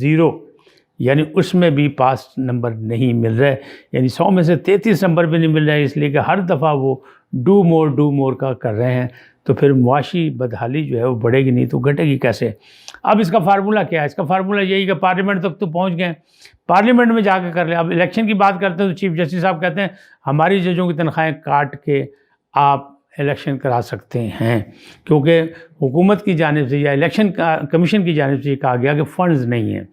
0। یعنی اس میں بھی پاس نمبر نہیں مل رہے، یعنی 100 میں سے 33 نمبر بھی نہیں مل رہے، اس لیے کہ ہر دفعہ وہ ڈو مور کا کر رہے ہیں، تو پھر معاشی بدحالی جو ہے وہ بڑھے گی نہیں تو گھٹے گی کیسے؟ اب اس کا فارمولہ کیا ہے؟ اس کا فارمولہ یہی کہ پارلیمنٹ تک تو پہنچ گئے، پارلیمنٹ میں جا کے کر لیں۔ اب الیکشن کی بات کرتے ہیں تو چیف جسٹس صاحب کہتے ہیں ہماری ججوں کی تنخواہیں کاٹ کے آپ الیکشن کرا سکتے ہیں، کیونکہ حکومت کی جانب سے یا الیکشن کمیشن کی جانب سے یہ کہا گیا کہ فنڈز نہیں ہیں،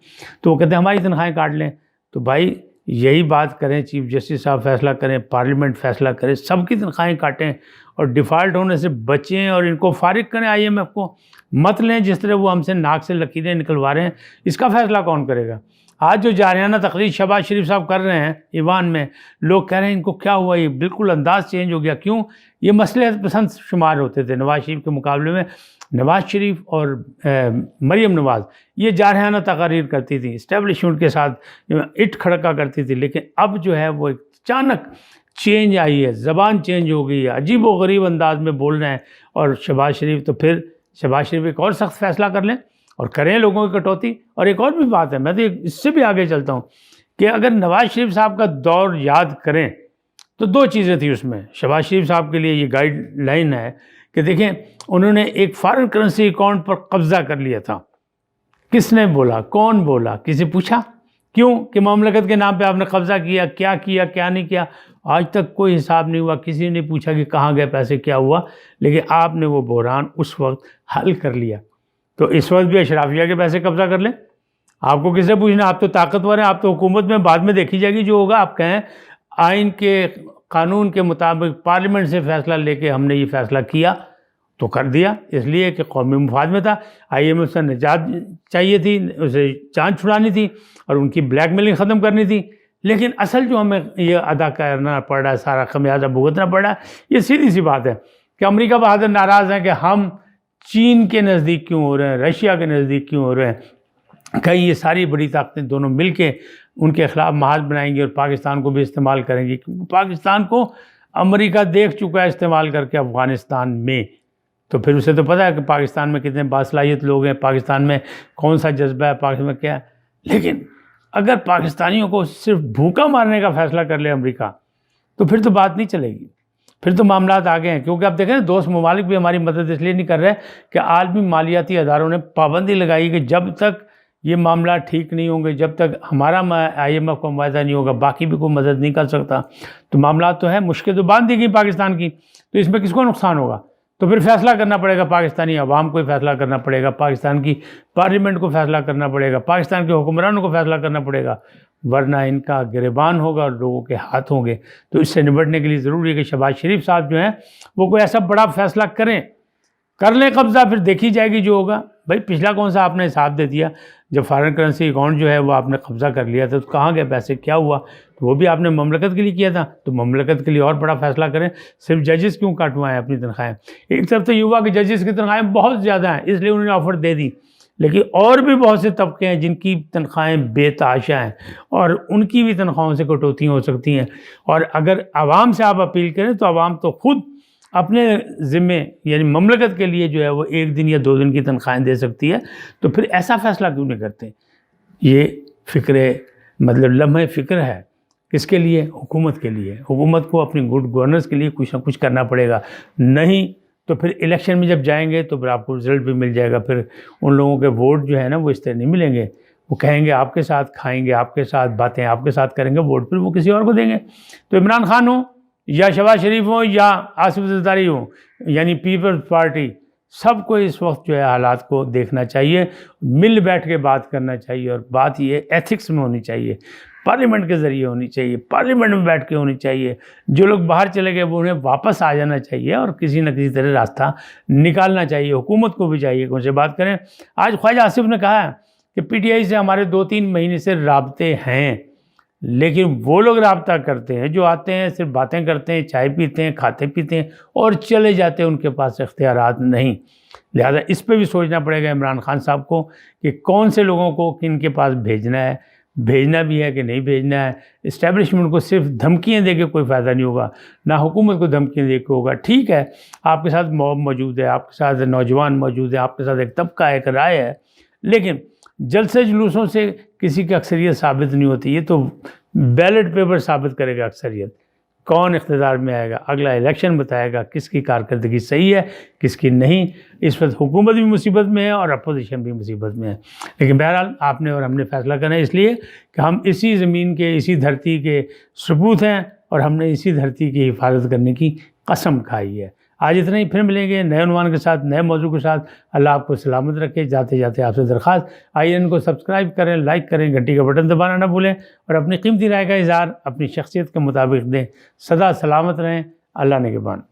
تو وہ کہتے ہیں ہماری تنخواہیں کاٹ لیں۔ تو بھائی یہی بات کریں، چیف جسٹس صاحب فیصلہ کریں، پارلیمنٹ فیصلہ کرے، سب کی تنخواہیں کاٹیں اور ڈیفالٹ ہونے سے بچیں اور ان کو فارغ کریں، IMF کو مت لیں جس طرح وہ ہم سے ناک سے لکیریں نکلوا رہے ہیں۔ اس کا فیصلہ کون کرے گا؟ آج جو جارحانہ تقریر شہباز شریف صاحب کر رہے ہیں ایوان میں، لوگ کہہ رہے ہیں ان کو کیا ہوا، یہ بالکل انداز چینج ہو گیا۔ کیوں؟ یہ مصلحت پسند شمار ہوتے تھے نواز شریف کے مقابلے میں۔ نواز شریف اور مریم نواز یہ جارحانہ تقاریر کرتی تھی، اسٹیبلشمنٹ کے ساتھ اٹ کھڑکا کرتی تھی، لیکن اب جو ہے وہ اچانک چینج آئی ہے، زبان چینج ہو گئی ہے، عجیب و غریب انداز میں بول رہے ہیں۔ اور شہباز شریف تو پھر شہباز شریف ایک اور سخت فیصلہ کر لیں اور کریں لوگوں کی کٹوتی۔ اور ایک اور بھی بات ہے، میں تو اس سے بھی آگے چلتا ہوں کہ اگر نواز شریف صاحب کا دور یاد کریں تو 2 چیزیں تھیں اس میں۔ شہباز شریف صاحب کے لیے یہ گائیڈ لائن ہے کہ دیکھیں انہوں نے ایک فارن کرنسی اکاؤنٹ پر قبضہ کر لیا تھا۔ کس نے بولا؟ کون بولا؟ کسی پوچھا؟ کیوں کہ مملکت کے نام پہ آپ نے قبضہ کیا کیا نہیں کیا؟ آج تک کوئی حساب نہیں ہوا، کسی نے پوچھا کہ کہاں گئے پیسے، کیا ہوا، لیکن آپ نے وہ بحران اس وقت حل کر لیا۔ تو اس وقت بھی اشرافیہ کے پیسے قبضہ کر لیں، آپ کو کس سے پوچھنا؟ آپ تو طاقتور ہیں، آپ تو حکومت میں، بعد میں دیکھی جائے گی جو ہوگا۔ آپ کہیں آئین کے قانون کے مطابق پارلیمنٹ سے فیصلہ لے کے ہم نے یہ فیصلہ کیا تو کر دیا، اس لیے کہ قومی مفاد میں تھا، IMF سے نجات چاہیے تھی، اسے جان چھڑانی تھی اور ان کی بلیک میلنگ ختم کرنی تھی۔ لیکن اصل جو ہمیں یہ ادا کرنا پڑ رہا ہے، سارا خمیازہ بھگتنا پڑ رہا ہے، یہ سیدھی سی بات ہے کہ امریکہ بہادر ناراض ہیں کہ ہم چین کے نزدیک کیوں ہو رہے ہیں، رشیا کے نزدیک کیوں ہو رہے ہیں۔ کہیں یہ ساری بڑی طاقتیں دونوں مل کے ان کے خلاف محاذ بنائیں گی اور پاکستان کو بھی استعمال کریں گی، کیونکہ پاکستان کو امریکہ دیکھ چکا ہے استعمال کر کے افغانستان میں۔ تو پھر اسے تو پتہ ہے کہ پاکستان میں کتنے باصلاحیت لوگ ہیں، پاکستان میں کون سا جذبہ ہے، پاکستان میں کیا ہے۔ لیکن اگر پاکستانیوں کو صرف بھوکا مارنے کا فیصلہ کر لے امریکہ تو پھر تو بات نہیں چلے گی، پھر تو معاملات آگے ہیں۔ کیونکہ اب دیکھیں دوست ممالک بھی ہماری مدد اس لیے نہیں کر رہے کہ عالمی مالیاتی اداروں نے پابندی لگائی کہ جب تک یہ معاملات ٹھیک نہیں ہوں گے، جب تک ہمارا IMF کا معاہدہ نہیں ہوگا، باقی بھی کوئی مدد نہیں کر سکتا۔ تو معاملات تو ہے، مشکل تو باندھ دی گئی پاکستان کی، تو اس میں کس کو نقصان ہوگا؟ تو پھر فیصلہ کرنا پڑے گا، پاکستانی عوام کو فیصلہ کرنا پڑے گا، پاکستان کی پارلیمنٹ کو فیصلہ کرنا پڑے گا، پاکستان کے حکمرانوں کو فیصلہ کرنا پڑے گا، ورنہ ان کا گریبان ہوگا اور لوگوں کے ہاتھ ہوں گے۔ تو اس سے نمٹنے کے لیے ضروری ہے کہ شہباز شریف صاحب جو ہیں وہ کوئی ایسا بڑا فیصلہ کریں، کر لیں قبضہ، پھر دیکھی جائے گی جو ہوگا۔ بھائی پچھلا کون سا آپ نے حساب دے دیا، جب فارن کرنسی اکاؤنٹ جو ہے وہ آپ نے قبضہ کر لیا تھا تو کہاں گئے پیسے، کیا ہوا؟ تو وہ بھی آپ نے مملکت کے لیے کیا تھا، تو مملکت کے لیے اور بڑا فیصلہ کریں۔ صرف ججز کیوں کاٹوائیں اپنی تنخواہیں؟ ایک طرف تو یہ ہوا کہ ججز کی تنخواہیں بہت زیادہ ہیں اس لیے انہوں نے آفر دے دی، لیکن اور بھی بہت سے طبقے ہیں جن کی تنخواہیں بے تحاشا ہیں اور ان کی بھی تنخواہوں سے کٹوتیاں ہو سکتی ہیں۔ اور اگر عوام سے آپ اپیل کریں تو عوام تو خود اپنے ذمے یعنی مملکت کے لیے جو ہے وہ 1 دن یا 2 دن کی تنخواہیں دے سکتی ہے، تو پھر ایسا فیصلہ کیوں نہیں کرتے؟ یہ فکر مطلب لمحہ فکر ہے، کس کے لیے؟ حکومت کے لیے۔ حکومت کو اپنی گڈ گورننس کے لیے کچھ نہ کچھ کرنا پڑے گا، نہیں تو پھر الیکشن میں جب جائیں گے تو پھر آپ کو رزلٹ بھی مل جائے گا، پھر ان لوگوں کے ووٹ جو ہے نا وہ اس طرح نہیں ملیں گے، وہ کہیں گے آپ کے ساتھ کھائیں گے، آپ کے ساتھ باتیں آپ کے ساتھ کریں گے، ووٹ پھر وہ کسی اور کو دیں گے۔ تو عمران خان ہوں یا شہباز شریف ہوں یا آصف زرداری ہوں، یعنی پیپلز پارٹی، سب کو اس وقت جو ہے حالات کو دیکھنا چاہیے، مل بیٹھ کے بات کرنا چاہیے، اور بات یہ ایتھکس میں ہونی چاہیے، پارلیمنٹ کے ذریعے ہونی چاہیے، پارلیمنٹ میں بیٹھ کے ہونی چاہیے۔ جو لوگ باہر چلے گئے وہ انہیں واپس آ جانا چاہیے اور کسی نہ کسی طرح راستہ نکالنا چاہیے۔ حکومت کو بھی چاہیے کہ ان سے بات کریں۔ آج خواجہ آصف نے کہا ہے کہ PTI سے ہمارے 2-3 مہینے سے رابطے ہیں، لیکن وہ لوگ رابطہ کرتے ہیں جو آتے ہیں صرف باتیں کرتے ہیں، چائے پیتے ہیں، کھاتے پیتے ہیں اور چلے جاتے ہیں، ان کے پاس اختیارات نہیں۔ لہذا اس پہ بھی سوچنا پڑے گا عمران خان صاحب کو کہ کون سے لوگوں کو کن کے پاس بھیجنا ہے، بھیجنا بھی ہے کہ نہیں بھیجنا ہے۔ اسٹیبلشمنٹ کو صرف دھمکیاں دے کے کوئی فائدہ نہیں ہوگا، نہ حکومت کو دھمکیاں دے کے ہوگا۔ ٹھیک ہے آپ کے ساتھ موب موجود ہے، آپ کے ساتھ نوجوان موجود ہے، آپ کے ساتھ ایک طبقہ ایک رائے ہے، لیکن جلسے جلوسوں سے کسی کی اکثریت ثابت نہیں ہوتی، یہ تو بیلٹ پیپر ثابت کرے گا اکثریت، کون اقتدار میں آئے گا، اگلا الیکشن بتائے گا کس کی کارکردگی صحیح ہے کس کی نہیں۔ اس وقت حکومت بھی مصیبت میں ہے اور اپوزیشن بھی مصیبت میں ہے، لیکن بہرحال آپ نے اور ہم نے فیصلہ کرنا ہے، اس لیے کہ ہم اسی زمین کے، اسی دھرتی کے ثبوت ہیں اور ہم نے اسی دھرتی کی حفاظت کرنے کی قسم کھائی ہے۔ آج اتنا ہی، پھر ملیں گے نئے عنوان کے ساتھ، نئے موضوع کے ساتھ۔ اللہ آپ کو سلامت رکھے۔ جاتے جاتے آپ سے درخواست، IAN کو سبسکرائب کریں، لائک کریں، گھنٹی کا بٹن دبانا نہ بھولیں اور اپنی قیمتی رائے کا اظہار اپنی شخصیت کے مطابق دیں۔ سدا سلامت رہیں۔ اللہ نگہبان۔